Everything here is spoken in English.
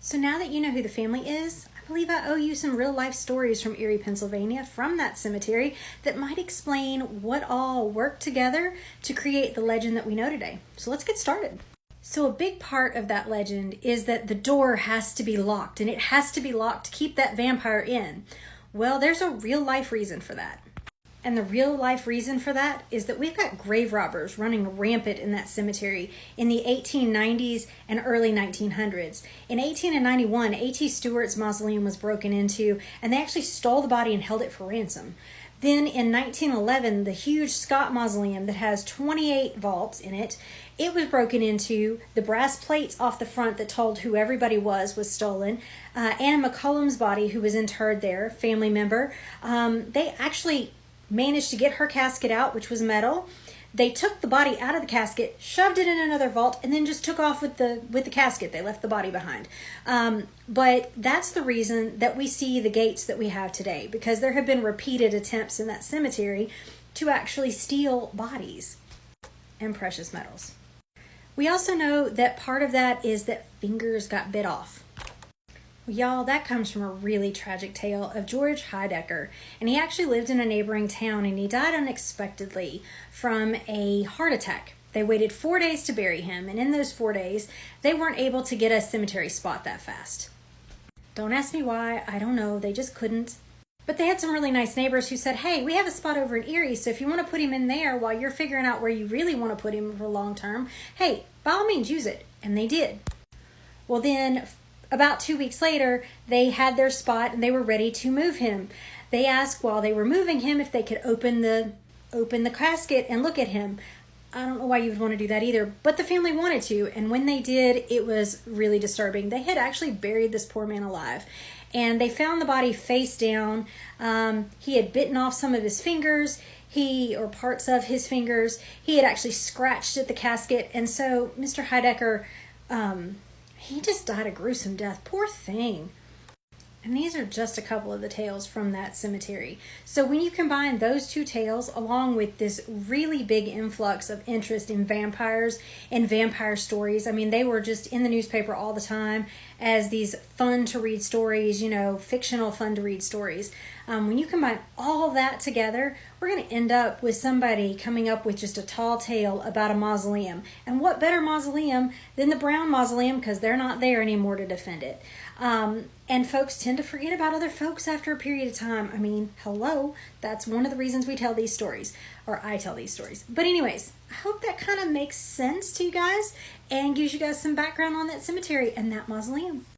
So now that you know who the family is, I believe I owe you some real life stories from Erie, Pennsylvania, from that cemetery that might explain what all worked together to create the legend that we know today. So let's get started. So a big part of that legend is that the door has to be locked, and it has to be locked to keep that vampire in. Well, there's a real life reason for that. And the real life reason for that is that we've got grave robbers running rampant in that cemetery in the 1890s and early 1900s. In 1891, A.T. Stewart's mausoleum was broken into, and they actually stole the body and held it for ransom. Then in 1911, the huge Scott mausoleum that has 28 vaults in it, it was broken into. The brass plates off the front that told who everybody was stolen. Anna McCullum's body, who was interred there, family member, they actually managed to get her casket out, which was metal. They took the body out of the casket, shoved it in another vault, and then just took off with the casket. They left the body behind. But that's the reason that we see the gates that we have today, because there have been repeated attempts in that cemetery to actually steal bodies and precious metals. We also know that part of that is that fingers got bit off. Well, y'all, that comes from a really tragic tale of George Heidecker, and he actually lived in a neighboring town, and he died unexpectedly from a heart attack. They waited 4 days to bury him, and in those 4 days, they weren't able to get a cemetery spot that fast. Don't ask me why, I don't know, they just couldn't. But they had some really nice neighbors who said, hey, we have a spot over in Erie, so if you want to put him in there while you're figuring out where you really want to put him for long term, hey, by all means, use it. And they did. Well, then about 2 weeks later, they had their spot and they were ready to move him. They asked while they were moving him if they could open the casket and look at him. I don't know why you would want to do that either, but the family wanted to, and when they did, it was really disturbing. They had actually buried this poor man alive, and they found the body face down. He had bitten off some of his fingers, or parts of his fingers. He had actually scratched at the casket, and so Mr. Heidecker, he just died a gruesome death. Poor thing. And these are just a couple of the tales from that cemetery. So when you combine those two tales along with this really big influx of interest in vampires and vampire stories, I mean, they were just in the newspaper all the time as these fun to read stories, fictional fun to read stories. When you combine all that together, we're going to end up with somebody coming up with just a tall tale about a mausoleum. And what better mausoleum than the Brown Mausoleum, because they're not there anymore to defend it. And folks tend to forget about other folks after a period of time. I mean, hello, that's one of the reasons we tell these stories, or I tell these stories. But anyways, I hope that kind of makes sense to you guys and gives you guys some background on that cemetery and that mausoleum.